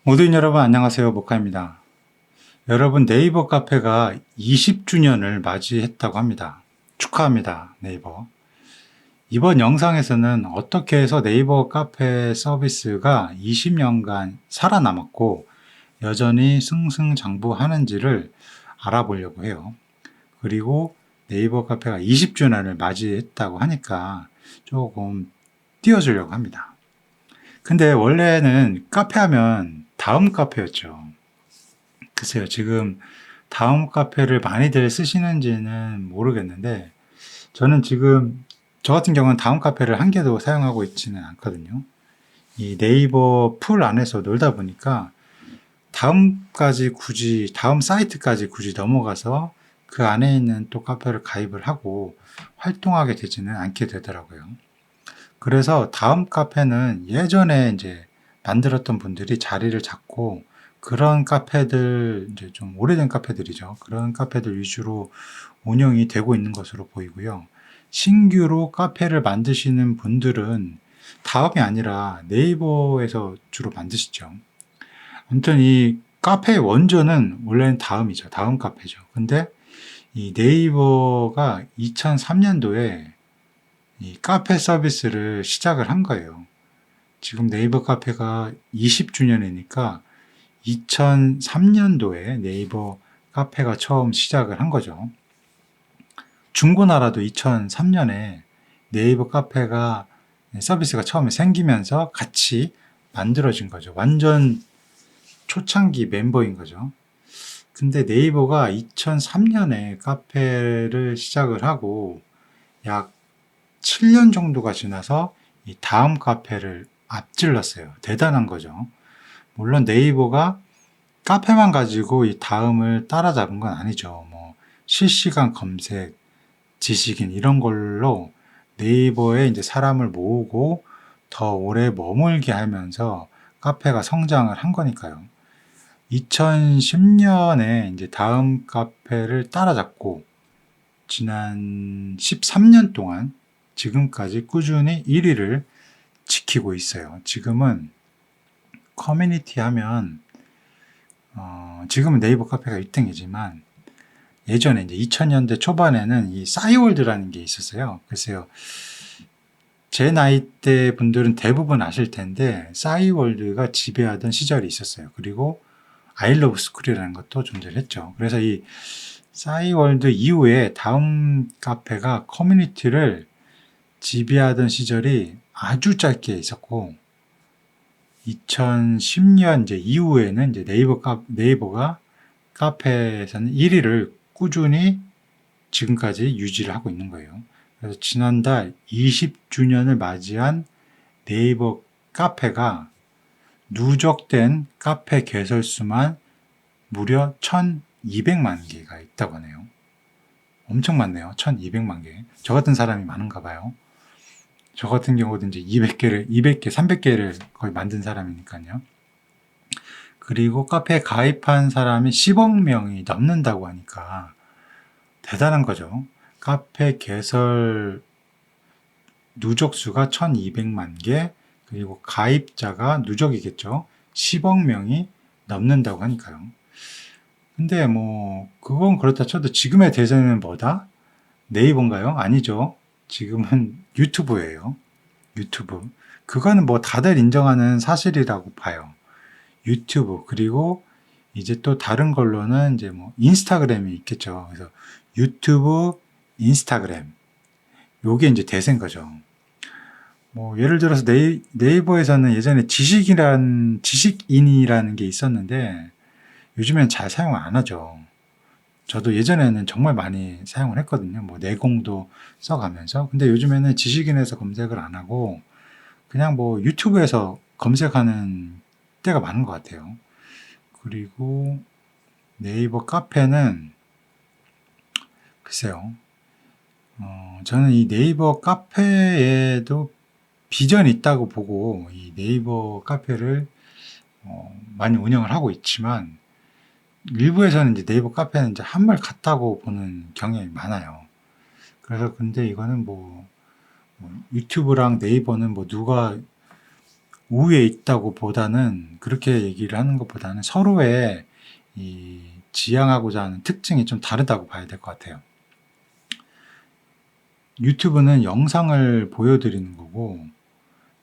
모든 여러분 안녕하세요. 목카입니다. 여러분 네이버 카페가 20주년을 맞이했다고 합니다. 축하합니다. 네이버. 이번 영상에서는 어떻게 해서 네이버 카페 서비스가 20년간 살아남았고 여전히 승승장구하는지를 알아보려고 해요. 그리고 네이버 카페가 20주년을 맞이했다고 하니까 조금 띄워주려고 합니다. 근데 원래는 카페 하면 다음 카페였죠. 글쎄요, 지금 다음 카페를 많이들 쓰시는지는 모르겠는데, 저는 지금, 저 같은 경우는 다음 카페를 한 개도 사용하고 있지는 않거든요. 이 네이버 풀 안에서 놀다 보니까 다음 사이트까지 굳이 넘어가서 그 안에 있는 또 카페를 가입을 하고 활동하게 되지는 않게 되더라고요. 그래서 다음 카페는 예전에 이제 만들었던 분들이 자리를 잡고 그런 카페들, 이제 좀 오래된 카페들이죠. 그런 카페들 위주로 운영이 되고 있는 것으로 보이고요. 신규로 카페를 만드시는 분들은 다음이 아니라 네이버에서 주로 만드시죠. 아무튼 이 카페의 원조는 원래는 다음이죠. 다음 카페죠. 근데 이 네이버가 2003년도에 이 카페 서비스를 시작을 한 거예요. 지금 네이버 카페가 20주년이니까 2003년도에 네이버 카페가 처음 시작을 한 거죠. 중고나라도 2003년에 네이버 카페가 서비스가 처음에 생기면서 같이 만들어진 거죠. 완전 초창기 멤버인 거죠. 근데 네이버가 2003년에 카페를 시작을 하고 약 7년 정도가 지나서 이 다음 카페를 앞질렀어요. 대단한 거죠. 물론 네이버가 카페만 가지고 이 다음을 따라잡은 건 아니죠. 뭐 실시간 검색, 지식인 이런 걸로 네이버에 이제 사람을 모으고 더 오래 머물게 하면서 카페가 성장을 한 거니까요. 2010년에 이제 다음 카페를 따라잡고 지난 13년 동안 지금까지 꾸준히 1위를 지키고 있어요. 지금은 커뮤니티 하면 지금은 네이버 카페가 1등이지만 예전에 이제 2000년대 초반에는 이 싸이월드라는 게 있었어요. 글쎄요. 제 나이대 분들은 대부분 아실 텐데 싸이월드가 지배하던 시절이 있었어요. 그리고 아이러브 스쿨이라는 것도 존재를 했죠. 그래서 이 싸이월드 이후에 다음 카페가 커뮤니티를 지배하던 시절이 아주 짧게 있었고 2010년 이제 이후에는 이제 네이버가 카페에서는 1위를 꾸준히 지금까지 유지를 하고 있는 거예요. 그래서 지난달 20주년을 맞이한 네이버 카페가 누적된 카페 개설 수만 무려 1200만 개가 있다고 하네요. 엄청 많네요. 1200만 개. 저 같은 사람이 많은가 봐요. 저 같은 경우도 이제 200개, 300개를 거의 만든 사람이니까요. 그리고 카페에 가입한 사람이 10억 명이 넘는다고 하니까 대단한 거죠. 카페 개설 누적수가 1200만 개, 그리고 가입자가 누적이겠죠. 10억 명이 넘는다고 하니까요. 근데 뭐, 그건 그렇다 쳐도 지금의 대세는 뭐다? 네이버인가요? 아니죠. 지금은 유튜브예요. 유튜브. 그거는 뭐 다들 인정하는 사실이라고 봐요. 유튜브. 그리고 이제 또 다른 걸로는 이제 뭐 인스타그램이 있겠죠. 그래서 유튜브, 인스타그램. 요게 이제 대세인 거죠. 뭐 예를 들어서 네이버에서는 예전에 지식인이라는 게 있었는데 요즘엔 잘 사용 안 하죠. 저도 예전에는 정말 많이 사용을 했거든요. 뭐 내공도 써가면서. 근데 요즘에는 지식인에서 검색을 안 하고 그냥 뭐 유튜브에서 검색하는 때가 많은 것 같아요. 그리고 네이버 카페는 글쎄요. 저는 이 네이버 카페에도 비전이 있다고 보고 이 네이버 카페를 많이 운영을 하고 있지만 일부에서는 이제 네이버 카페는 이제 한물 같다고 보는 경향이 많아요. 그래서 근데 이거는 뭐 유튜브랑 네이버는 뭐 누가 우위에 있다고 보다는, 그렇게 얘기를 하는 것보다는 서로의 이 지향하고자 하는 특징이 좀 다르다고 봐야 될 것 같아요. 유튜브는 영상을 보여드리는 거고,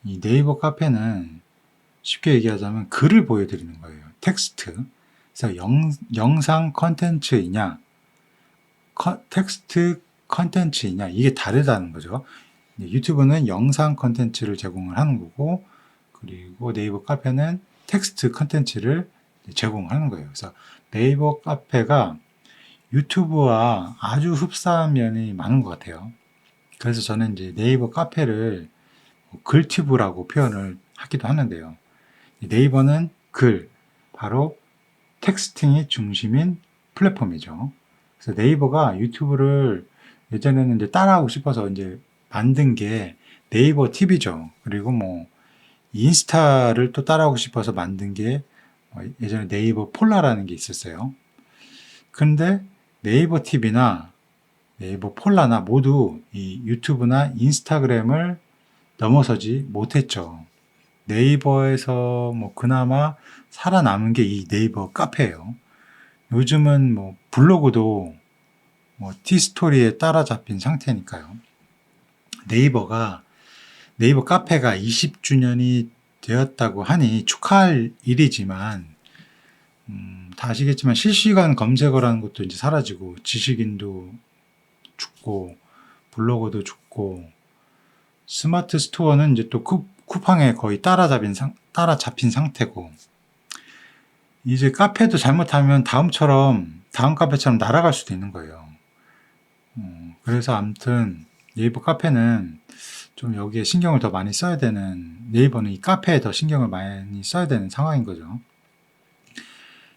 이 네이버 카페는 쉽게 얘기하자면 글을 보여드리는 거예요. 텍스트. 그래서 영상 컨텐츠이냐, 텍스트 컨텐츠이냐, 이게 다르다는 거죠. 유튜브는 영상 컨텐츠를 제공을 하는 거고, 그리고 네이버 카페는 텍스트 컨텐츠를 제공하는 거예요. 그래서 네이버 카페가 유튜브와 아주 흡사한 면이 많은 것 같아요. 그래서 저는 이제 네이버 카페를 글튜브라고 표현을 하기도 하는데요. 네이버는 글, 바로 텍스팅이 중심인 플랫폼이죠. 그래서 네이버가 유튜브를 예전에는 이제 따라하고 싶어서 이제 만든 게 네이버 TV죠. 그리고 뭐 인스타를 또 따라하고 싶어서 만든 게 예전에 네이버 폴라라는 게 있었어요. 근데 네이버 TV나 네이버 폴라나 모두 이 유튜브나 인스타그램을 넘어서지 못했죠. 네이버에서 뭐 그나마 살아남은 게 이 네이버 카페예요. 요즘은 뭐 블로그도 뭐 티스토리에 따라잡힌 상태니까요. 네이버 카페가 20주년이 되었다고 하니 축하할 일이지만, 다 아시겠지만 실시간 검색어라는 것도 이제 사라지고, 지식인도 죽고, 블로거도 죽고, 스마트 스토어는 이제 또 쿠팡에 거의 따라잡힌 상태고, 이제 카페도 잘못하면 다음 카페처럼 날아갈 수도 있는 거예요. 그래서 아무튼 네이버 카페는 좀 여기에 신경을 더 많이 써야 되는, 네이버는 이 카페에 더 신경을 많이 써야 되는 상황인 거죠.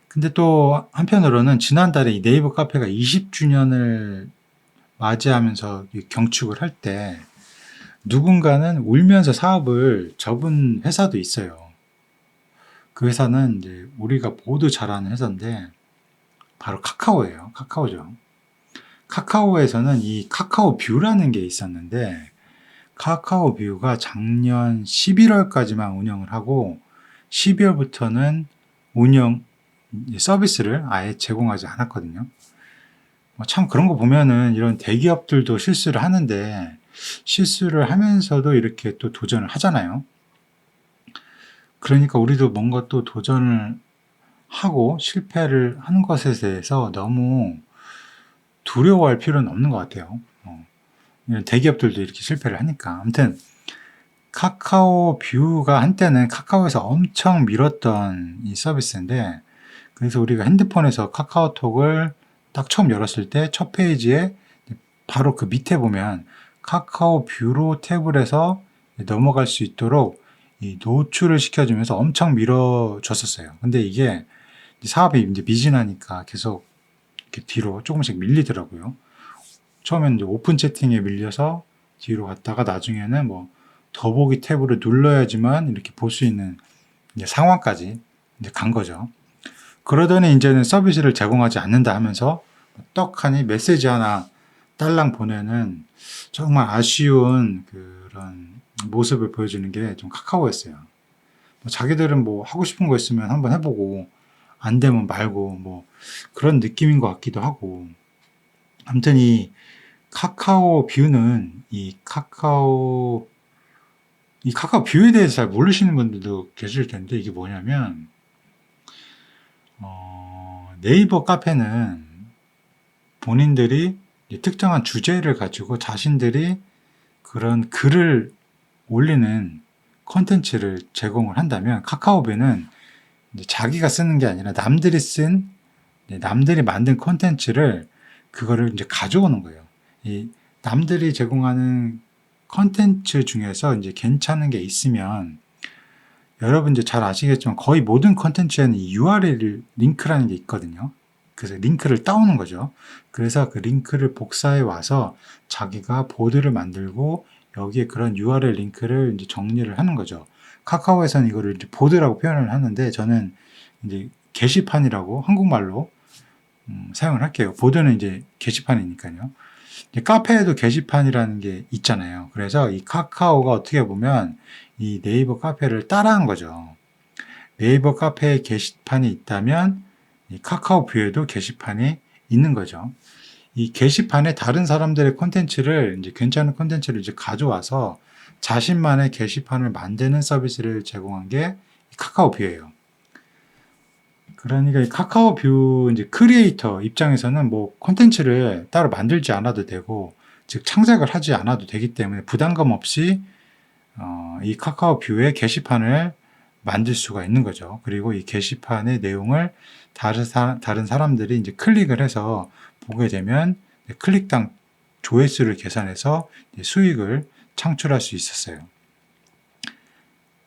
근데 또 한편으로는 지난달에 이 네이버 카페가 20주년을 맞이하면서 경축을 할 때 누군가는 울면서 사업을 접은 회사도 있어요. 그 회사는 이제 우리가 모두 잘 아는 회사인데 바로 카카오예요. 카카오죠. 카카오에서는 이 카카오 뷰라는 게 있었는데, 카카오 뷰가 작년 11월까지만 운영을 하고 12월부터는 운영 서비스를 아예 제공하지 않았거든요. 참 그런 거 보면은 이런 대기업들도 실수를 하는데, 실수를 하면서도 이렇게 또 도전을 하잖아요. 그러니까 우리도 뭔가 또 도전을 하고 실패를 하는 것에 대해서 너무 두려워할 필요는 없는 것 같아요. 이런 대기업들도 이렇게 실패를 하니까. 아무튼 카카오 뷰가 한때는 카카오에서 엄청 밀었던 이 서비스인데, 그래서 우리가 핸드폰에서 카카오톡을 딱 처음 열었을 때 첫 페이지에 바로 그 밑에 보면 카카오 뷰로 탭을 해서 넘어갈 수 있도록 이 노출을 시켜주면서 엄청 밀어줬었어요. 근데 이게 사업이 이제 미진하니까 계속 이렇게 뒤로 조금씩 밀리더라고요. 처음에는 이제 오픈 채팅에 밀려서 뒤로 갔다가 나중에는 뭐 더보기 탭으로 눌러야지만 이렇게 볼 수 있는 이제 상황까지 이제 간 거죠. 그러더니 이제는 서비스를 제공하지 않는다 하면서 떡하니 메시지 하나 딸랑 보내는 정말 아쉬운 그런 모습을 보여주는 게 좀 카카오였어요. 자기들은 뭐 하고 싶은 거 있으면 한번 해보고 안 되면 말고 뭐 그런 느낌인 것 같기도 하고. 아무튼 이 카카오 뷰는 이 카카오 뷰에 대해서 잘 모르시는 분들도 계실 텐데, 이게 뭐냐면 네이버 카페는 본인들이 특정한 주제를 가지고 자신들이 그런 글을 올리는 콘텐츠를 제공을 한다면, 카카오뷰는 자기가 쓰는 게 아니라 남들이 만든 콘텐츠를 그거를 이제 가져오는 거예요. 이 남들이 제공하는 콘텐츠 중에서 이제 괜찮은 게 있으면, 여러분 이제 잘 아시겠지만 거의 모든 콘텐츠에는 이 URL 링크라는 게 있거든요. 그래서 링크를 따오는 거죠. 그래서 그 링크를 복사해 와서 자기가 보드를 만들고 여기에 그런 URL 링크를 이제 정리를 하는 거죠. 카카오에서는 이거를 이제 보드라고 표현을 하는데, 저는 이제 게시판이라고 한국말로 사용을 할게요. 보드는 이제 게시판이니까요. 카페에도 게시판이라는 게 있잖아요. 그래서 이 카카오가 어떻게 보면 이 네이버 카페를 따라한 거죠. 네이버 카페에 게시판이 있다면 이 카카오 뷰에도 게시판이 있는 거죠. 이 게시판에 다른 사람들의 콘텐츠를 이제 괜찮은 콘텐츠를 이제 가져와서 자신만의 게시판을 만드는 서비스를 제공한 게 카카오 뷰예요. 그러니까 이 카카오 뷰 이제 크리에이터 입장에서는 뭐 콘텐츠를 따로 만들지 않아도 되고, 즉 창작을 하지 않아도 되기 때문에 부담감 없이 이 카카오 뷰의 게시판을 만들 수가 있는 거죠. 그리고 이 게시판의 내용을 다른 사람들이 이제 클릭을 해서 보게 되면 클릭당 조회수를 계산해서 수익을 창출할 수 있었어요.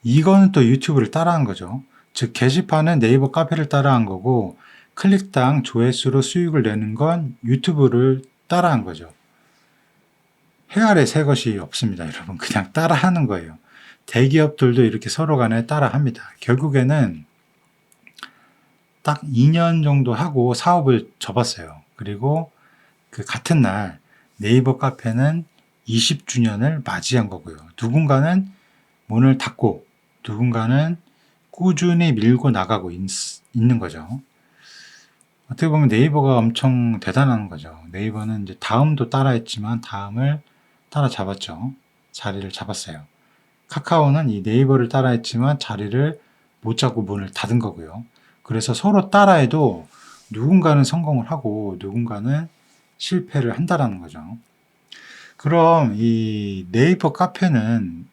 이거는 또 유튜브를 따라한 거죠. 즉 게시판은 네이버 카페를 따라한 거고, 클릭당 조회수로 수익을 내는 건 유튜브를 따라한 거죠. 해 아래 새 것이 없습니다, 여러분. 그냥 따라하는 거예요. 대기업들도 이렇게 서로 간에 따라합니다. 결국에는 딱 2년 정도 하고 사업을 접었어요. 그리고 그 같은 날 네이버 카페는 20주년을 맞이한 거고요. 누군가는 문을 닫고 누군가는 꾸준히 밀고 나가고 있는 거죠. 어떻게 보면 네이버가 엄청 대단한 거죠. 네이버는 이제 다음도 따라했지만 다음을 따라잡았죠. 자리를 잡았어요. 카카오는 이 네이버를 따라했지만 자리를 못 잡고 문을 닫은 거고요. 그래서 서로 따라해도 누군가는 성공을 하고 누군가는 실패를 한다라는 거죠. 그럼 이 네이버 카페는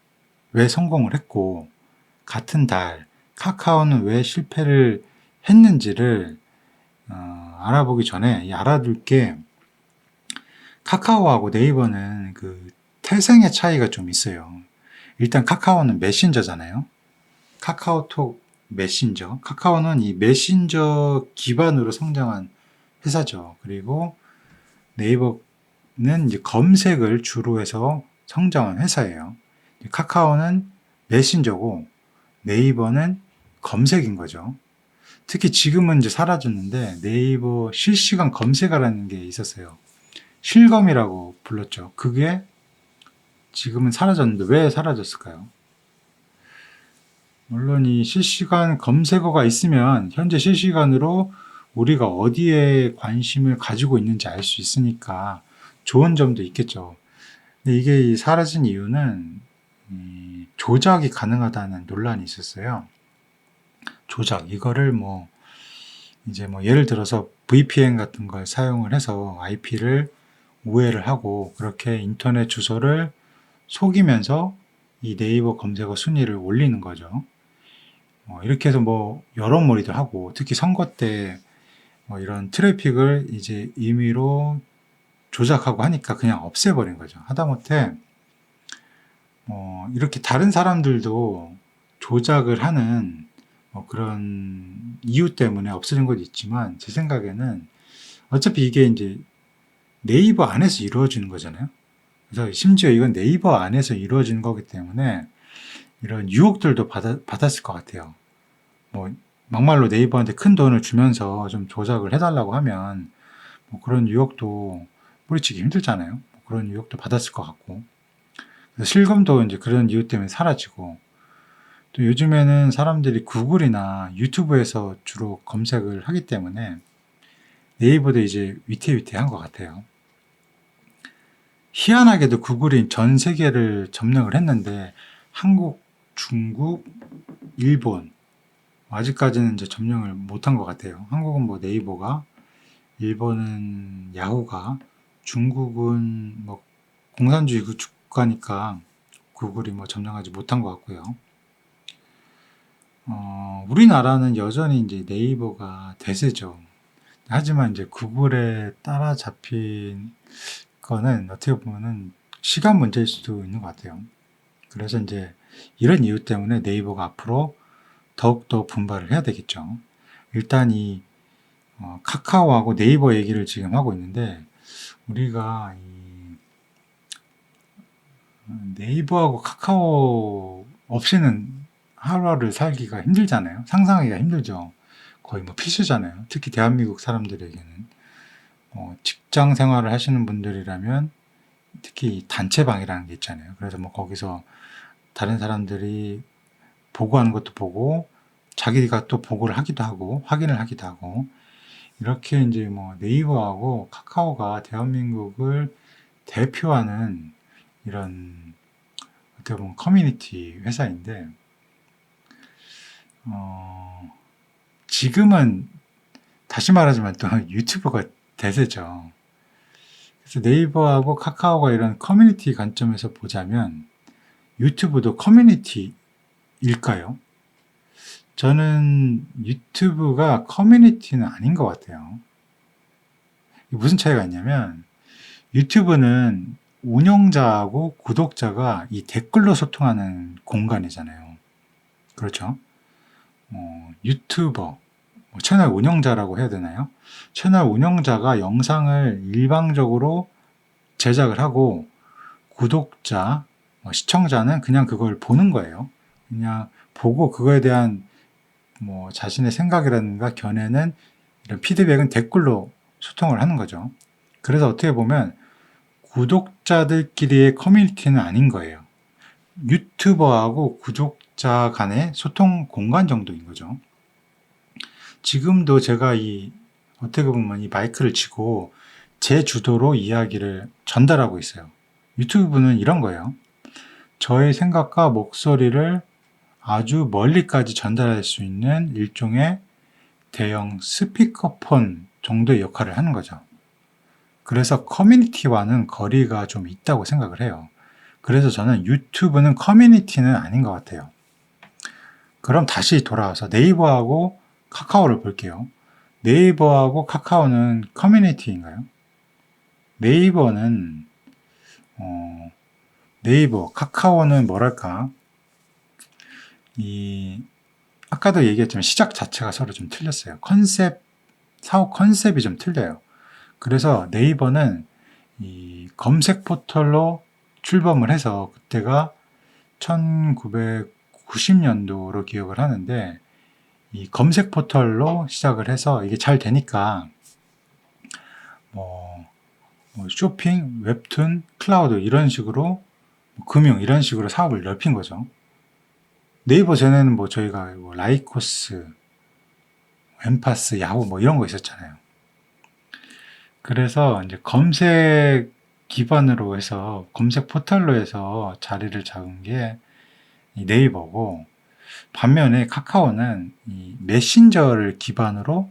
왜 성공을 했고, 같은 달 카카오는 왜 실패를 했는지를 알아보기 전에 알아둘 게, 카카오하고 네이버는 그 태생의 차이가 좀 있어요. 일단 카카오는 메신저잖아요. 카카오톡 메신저. 카카오는 이 메신저 기반으로 성장한 회사죠. 그리고 네이버는 이제 검색을 주로 해서 성장한 회사예요. 카카오는 메신저고 네이버는 검색인 거죠. 특히 지금은 이제 사라졌는데 네이버 실시간 검색어라는 게 있었어요. 실검이라고 불렀죠. 그게 지금은 사라졌는데 왜 사라졌을까요? 물론 이 실시간 검색어가 있으면 현재 실시간으로 우리가 어디에 관심을 가지고 있는지 알 수 있으니까 좋은 점도 있겠죠. 근데 이게 사라진 이유는 조작이 가능하다는 논란이 있었어요. 조작. 이거를 뭐 이제 뭐 예를 들어서 VPN 같은 걸 사용을 해서 IP를 우회를 하고 그렇게 인터넷 주소를 속이면서 이 네이버 검색어 순위를 올리는 거죠. 이렇게 해서 뭐 여론몰이도 하고, 특히 선거 때 뭐 이런 트래픽을 이제 임의로 조작하고 하니까 그냥 없애버린 거죠. 하다못해 이렇게 다른 사람들도 조작을 하는 그런 이유 때문에 없어진 것도 있지만, 제 생각에는 어차피 이게 이제 네이버 안에서 이루어지는 거잖아요. 그래서 심지어 이건 네이버 안에서 이루어지는 거기 때문에 이런 유혹들도 받았을 것 같아요. 뭐 막말로 네이버한테 큰 돈을 주면서 좀 조작을 해달라고 하면 뭐 그런 유혹도 뿌리치기 힘들잖아요. 그런 유혹도 받았을 것 같고, 그래서 실검도 이제 그런 이유 때문에 사라지고, 또 요즘에는 사람들이 구글이나 유튜브에서 주로 검색을 하기 때문에 네이버도 이제 위태위태한 것 같아요. 희한하게도 구글이 전 세계를 점령을 했는데 한국, 중국, 일본 아직까지는 이제 점령을 못한 것 같아요. 한국은 뭐 네이버가, 일본은 야후가, 중국은 뭐 공산주의 그 국가니까 구글이 뭐 점령하지 못한 것 같고요. 우리나라는 여전히 이제 네이버가 대세죠. 하지만 이제 구글에 따라잡힌 거는 어떻게 보면은 시간 문제일 수도 있는 것 같아요. 그래서 이제 이런 이유 때문에 네이버가 앞으로 더욱더 분발을 해야 되겠죠. 일단 이 카카오하고 네이버 얘기를 지금 하고 있는데, 우리가 이 네이버하고 카카오 없이는 하루하루를 살기가 힘들잖아요. 상상하기가 힘들죠. 거의 뭐 필수잖아요. 특히 대한민국 사람들에게는. 직장 생활을 하시는 분들이라면 특히 단체방이라는 게 있잖아요. 그래서 뭐 거기서 다른 사람들이 보고하는 것도 보고 자기가 또 보고를 하기도 하고 확인을 하기도 하고 이렇게 이제 뭐 네이버하고 카카오가 대한민국을 대표하는 이런 어떻게 보면 커뮤니티 회사인데 지금은 다시 말하지만 또 유튜브가 대세죠. 그래서 네이버하고 카카오가 이런 커뮤니티 관점에서 보자면 유튜브도 커뮤니티일까요? 저는 유튜브가 커뮤니티는 아닌 것 같아요. 무슨 차이가 있냐면 유튜브는 운영자하고 구독자가 이 댓글로 소통하는 공간이잖아요. 그렇죠? 유튜버, 채널 운영자라고 해야 되나요? 채널 운영자가 영상을 일방적으로 제작을 하고 구독자, 시청자는 그냥 그걸 보는 거예요. 그냥 보고 그거에 대한 자신의 생각이라든가 견해는 이런 피드백은 댓글로 소통을 하는 거죠. 그래서 어떻게 보면 구독자들끼리의 커뮤니티는 아닌 거예요. 유튜버하고 구독자 간의 소통 공간 정도인 거죠. 지금도 제가 어떻게 보면 이 마이크를 쥐고 제 주도로 이야기를 전달하고 있어요. 유튜브는 이런 거예요. 저의 생각과 목소리를 아주 멀리까지 전달할 수 있는 일종의 대형 스피커폰 정도의 역할을 하는 거죠. 그래서 커뮤니티와는 거리가 좀 있다고 생각을 해요. 그래서 저는 유튜브는 커뮤니티는 아닌 것 같아요. 그럼 다시 돌아와서 네이버하고 카카오를 볼게요. 네이버하고 카카오는 커뮤니티인가요? 네이버는 네이버, 카카오는 뭐랄까 아까도 얘기했지만 시작 자체가 서로 좀 틀렸어요. 사업 컨셉이 좀 틀려요. 그래서 네이버는 이 검색 포털로 출범을 해서 그때가 1990년도로 기억을 하는데 이 검색 포털로 시작을 해서 이게 잘 되니까 쇼핑, 웹툰, 클라우드 이런 식으로 금융 이런 식으로 사업을 넓힌 거죠. 네이버 전에는 저희가 라이코스, 엠파스, 야후 이런 거 있었잖아요. 그래서 이제 검색 기반으로 해서 검색 포털로 해서 자리를 잡은 게 이 네이버고 반면에 카카오는 이 메신저를 기반으로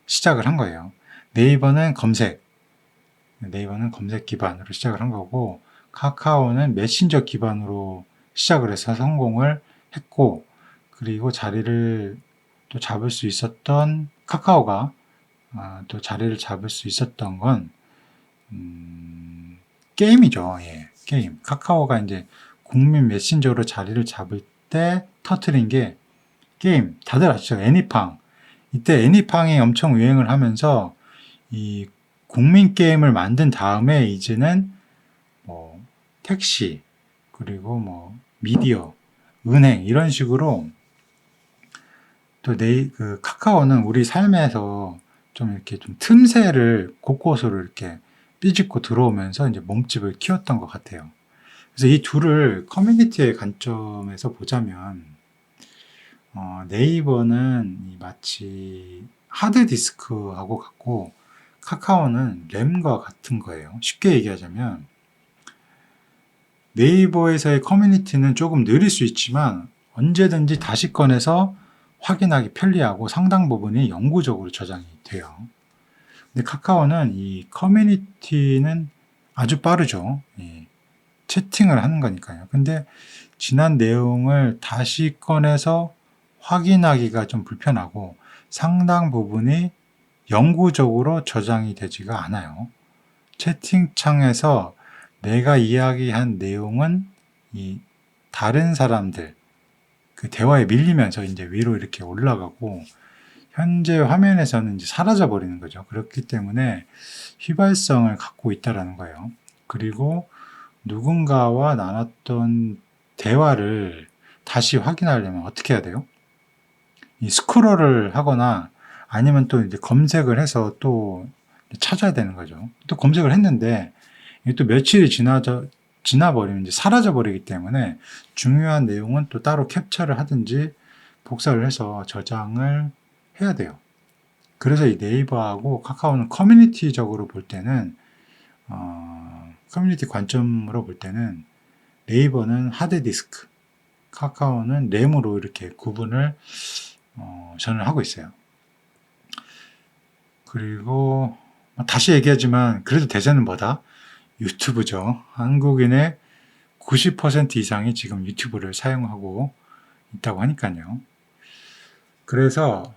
시작을 한 거예요. 네이버는 검색 기반으로 시작을 한 거고 카카오는 메신저 기반으로 시작을 해서 성공을 했고 그리고 자리를 또 잡을 수 있었던 카카오가 또 자리를 잡을 수 있었던 건 게임이죠. 예, 게임. 카카오가 이제 국민 메신저로 자리를 잡을 때 터트린 게 게임. 다들 아시죠? 애니팡. 이때 애니팡이 엄청 유행을 하면서 이 국민 게임을 만든 다음에 이제는 택시 그리고 미디어, 은행 이런 식으로 또 카카오는 우리 삶에서 좀 이렇게 좀 틈새를 곳곳으로 이렇게 삐집고 들어오면서 이제 몸집을 키웠던 것 같아요. 그래서 이 둘을 커뮤니티의 관점에서 보자면 네이버는 마치 하드디스크하고 같고 카카오는 램과 같은 거예요. 쉽게 얘기하자면 네이버에서의 커뮤니티는 조금 느릴 수 있지만 언제든지 다시 꺼내서 확인하기 편리하고 상당 부분이 영구적으로 저장이 돼요. 근데 카카오는 이 커뮤니티는 아주 빠르죠. 채팅을 하는 거니까요. 근데 지난 내용을 다시 꺼내서 확인하기가 좀 불편하고 상당 부분이 영구적으로 저장이 되지가 않아요. 채팅창에서 내가 이야기한 내용은 이 다른 사람들 그 대화에 밀리면서 이제 위로 이렇게 올라가고 현재 화면에서는 이제 사라져 버리는 거죠. 그렇기 때문에 휘발성을 갖고 있다라는 거예요. 그리고 누군가와 나눴던 대화를 다시 확인하려면 어떻게 해야 돼요? 이 스크롤을 하거나 아니면 또 이제 검색을 해서 또 찾아야 되는 거죠. 또 검색을 했는데 또 며칠이 지나버리면 이제 사라져버리기 때문에 중요한 내용은 또 따로 캡처를 하든지 복사를 해서 저장을 해야 돼요. 그래서 이 네이버하고 카카오는 커뮤니티적으로 볼 때는 커뮤니티 관점으로 볼 때는 네이버는 하드디스크, 카카오는 램으로 이렇게 구분을 저는 하고 있어요. 그리고 다시 얘기하지만 그래도 대세는 뭐다? 유튜브죠. 한국인의 90% 이상이 지금 유튜브를 사용하고 있다고 하니까요. 그래서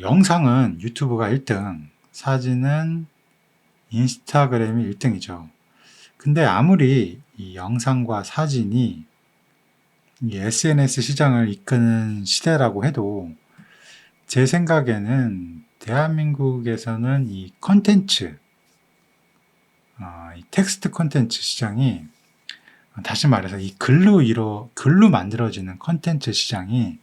영상은 유튜브가 1등, 사진은 인스타그램이 1등이죠. 근데 아무리 이 영상과 사진이 이 SNS 시장을 이끄는 시대라고 해도 제 생각에는 대한민국에서는 이 컨텐츠, 이 텍스트 컨텐츠 시장이 다시 말해서 이 글로 만들어지는 컨텐츠 시장이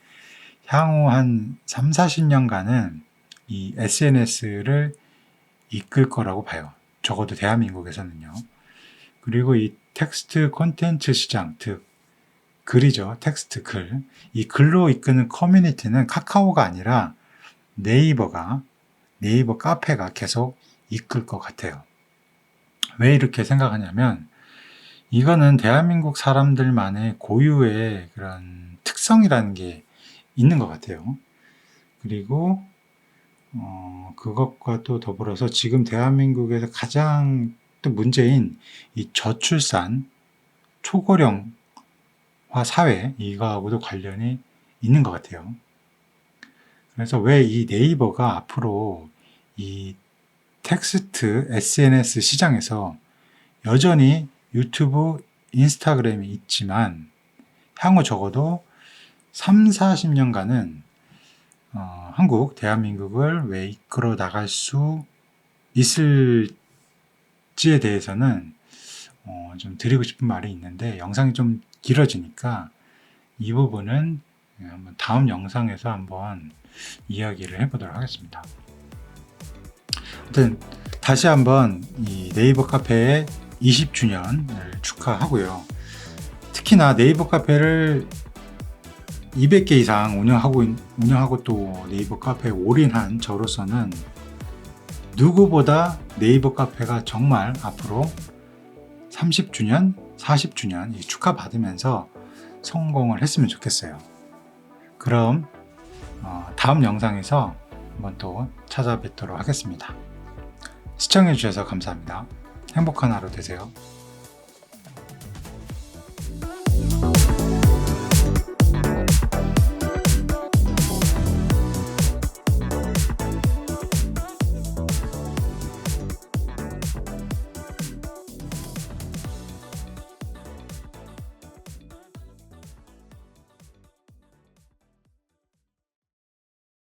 향후 한 3, 40년간은 이 SNS를 이끌 거라고 봐요. 적어도 대한민국에서는요. 그리고 이 텍스트 콘텐츠 시장, 즉 글이죠. 텍스트 글. 이 글로 이끄는 커뮤니티는 카카오가 아니라 네이버 카페가 계속 이끌 것 같아요. 왜 이렇게 생각하냐면 이거는 대한민국 사람들만의 고유의 그런 특성이라는 게 있는 것 같아요. 그리고 그것과 또 더불어서 지금 대한민국에서 가장 또 문제인 이 저출산, 초고령화 사회 이거하고도 관련이 있는 것 같아요. 그래서 왜 이 네이버가 앞으로 이 텍스트 SNS 시장에서 여전히 유튜브, 인스타그램이 있지만 향후 적어도 3, 40년간은 한국, 대한민국을 왜 이끌어 나갈 수 있을지에 대해서는 좀 드리고 싶은 말이 있는데 영상이 좀 길어지니까 이 부분은 한번 다음 영상에서 한번 이야기를 해보도록 하겠습니다. 아무튼 다시 한번 이 네이버 카페의 20주년을 축하하고요. 특히나 네이버 카페를 200개 이상 운영하고 또 네이버 카페에 올인한 저로서는 누구보다 네이버 카페가 정말 앞으로 30주년, 40주년 축하받으면서 성공을 했으면 좋겠어요. 그럼 다음 영상에서 한번 또 찾아뵙도록 하겠습니다. 시청해주셔서 감사합니다. 행복한 하루 되세요.